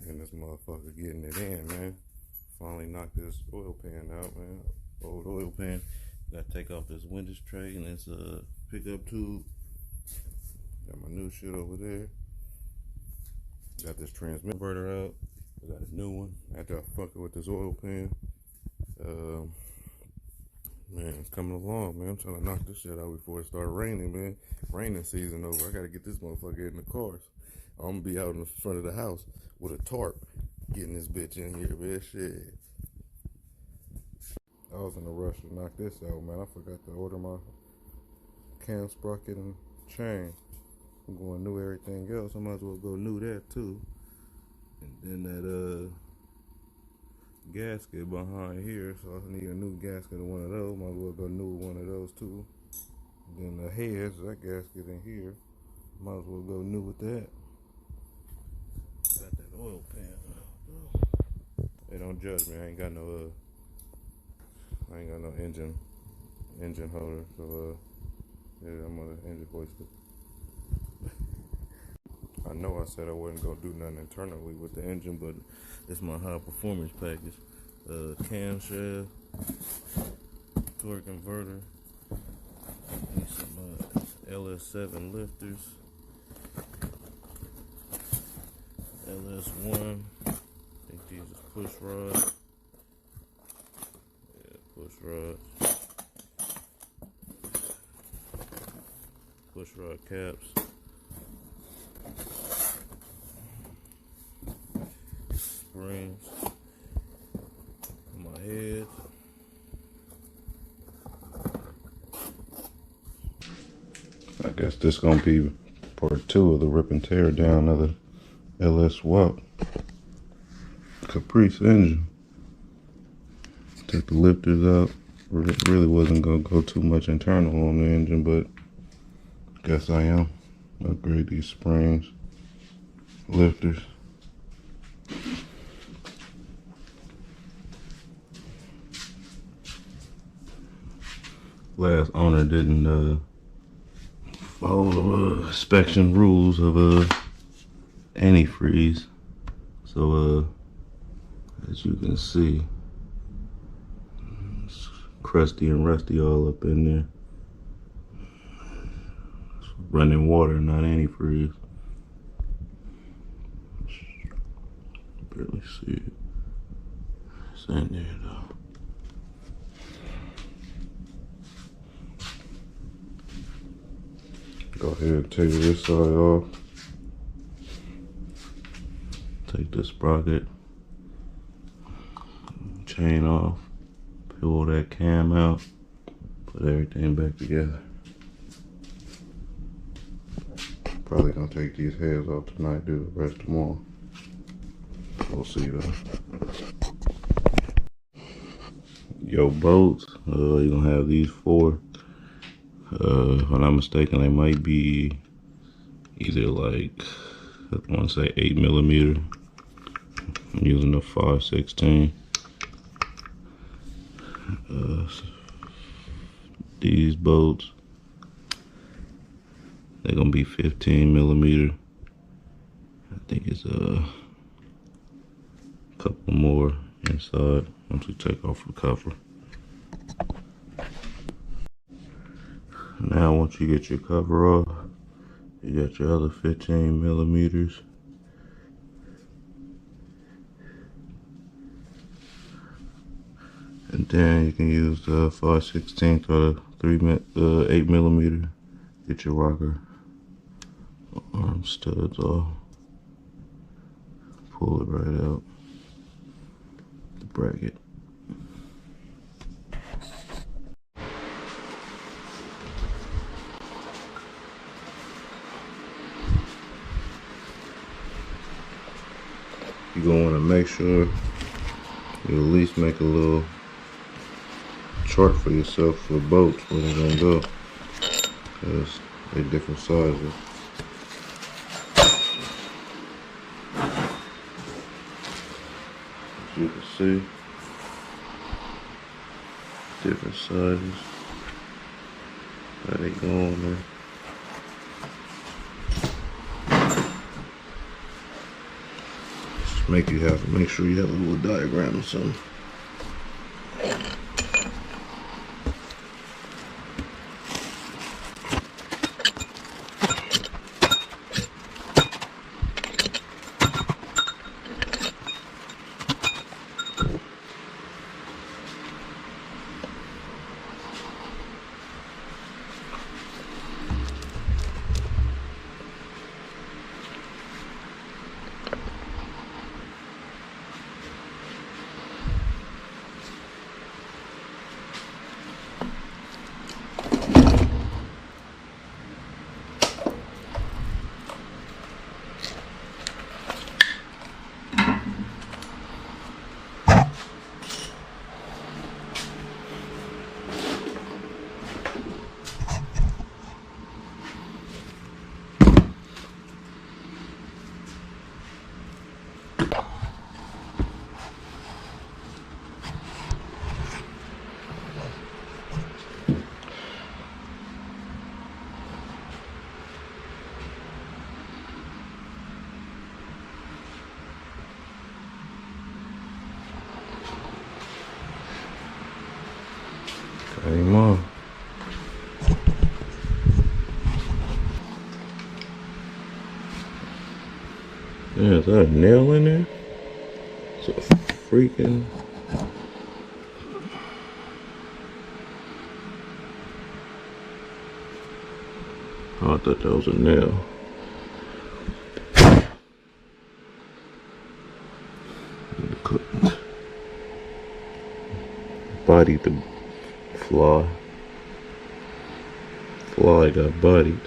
And this motherfucker getting it in, man. Finally knocked this oil pan out, man. Old oil pan. Gotta take off this window tray and this pickup tube. Got my new shit over there. Got this transmission converter out. I got a new one. After I fuck it with this oil pan. Man, it's coming along, man. I'm trying to knock this shit out before it start raining, man. Raining season over. I gotta get this motherfucker in the cars. I'm gonna be out in the front of the house with a tarp, getting this bitch in here, man. Shit. I was in a rush to knock this out, man. I forgot to order my cam sprocket and chain. I'm going new everything else. I might as well go new that too. And then that gasket behind here, so I need a new gasket of one of those. Might as well go new one of those too. And then the heads, that gasket in here, might as well go new with that. Got that oil pan. They don't judge me. I ain't got no engine holder. So yeah, I'm gonna engine hoisted. I know I said I wasn't gonna do nothing internally with the engine, but it's my high performance package. Camshaft, torque converter, and some LS7 lifters, LS1. I think these is push rods. Yeah, push rods. Push rod caps. Springs on my head. I guess this gonna be part 2 of the rip and tear down of the LS WAP CAPRICE engine. Took the lifters out. Really wasn't gonna go too much internal on the engine, but I guess I am. Upgrade these springs, lifters. Last owner didn't follow the inspection rules of antifreeze, so as you can see, it's crusty and rusty all up in there. It's running water, not antifreeze. Barely see it. It's in there though. Go ahead and take this side off. Take the sprocket, chain off, pull that cam out, put everything back together. Probably gonna take these heads off tonight, do the rest tomorrow. We'll see though. Your bolts, you're gonna have these 4. If I'm not mistaken, they might be either like, I want to say 8mm. I'm using the 5/16. These bolts, they're gonna be 15mm. I think it's a couple more inside once we take off the cover. Now once you get your cover off, you got your other 15mm. And then you can use the 5/16 or the 8mm. Get your rocker arm studs off. Pull it right out the bracket. You're gonna want to make sure you at least make a little chart for yourself for bolts where they're gonna go, because they're different sizes. As you can see, different sizes. How they go on there. make sure you have a little diagram or something. Came on. Yeah, is that a nail in there? It's a freaking... Oh, I thought that was a nail. Bodied the fly. Fly got bodied.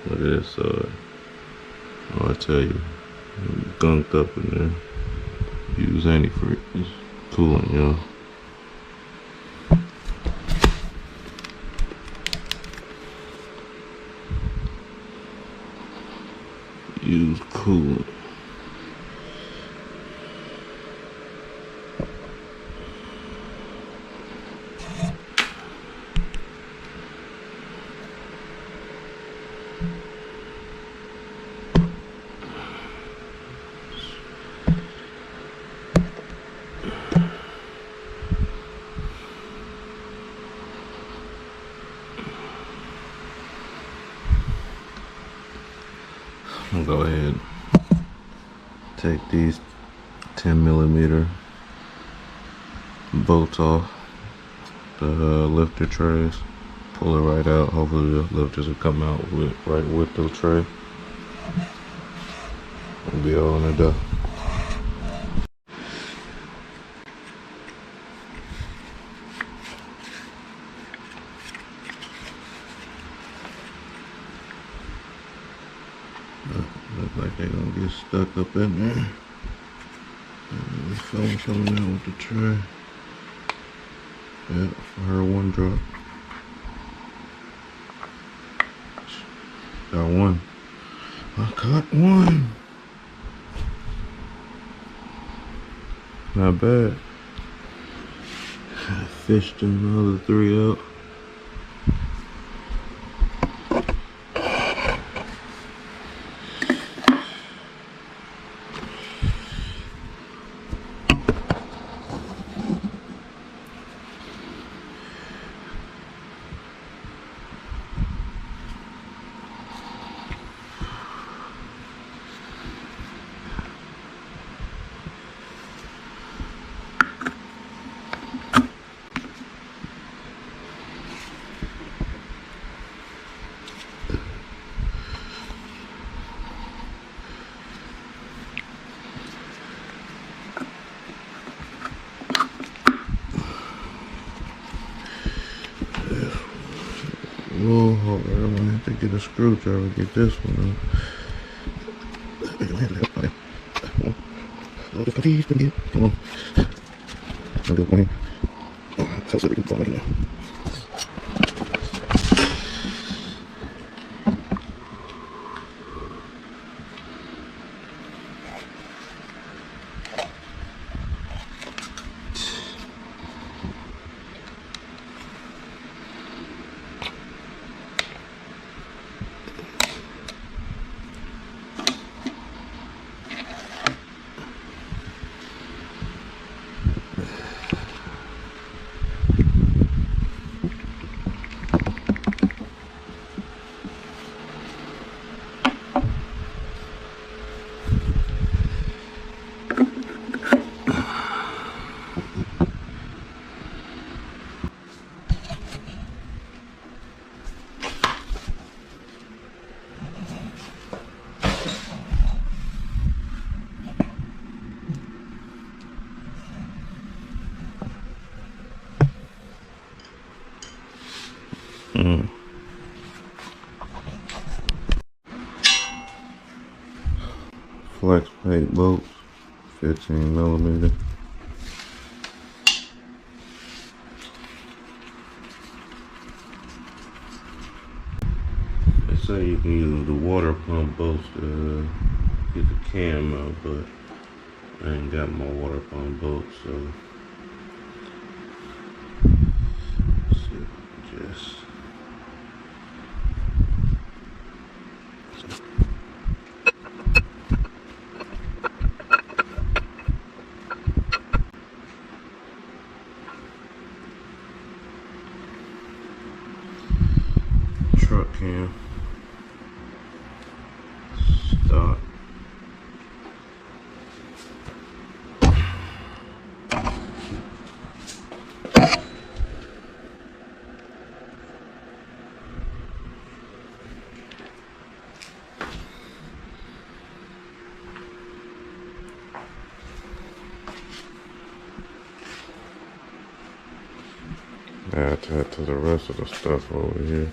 Look at this side. Oh, I tell you, gunked up in there. Use antifreeze. It's cooling, y'all. Use coolant. I'm gonna go ahead, take these 10mm bolts off the lifter trays, pull it right out. Hopefully the lifters will come out right with the tray. We'll be all in the dough. Look like they're gonna get stuck up in there. The film coming out with the tray. Yeah, I heard one drop. Got one. I caught one. Not bad. I fished them other three out. A little harder. I'm gonna have to get a screwdriver to get this one out. Come on. I'll do one. So we can fall in there. flex plate bolts, 15 millimeter. They say you can use the water pump bolts to get the cam out, but I ain't got my water pump bolts, so let's see if I can just. Truck cam. Start. Add that to the rest of the stuff over here.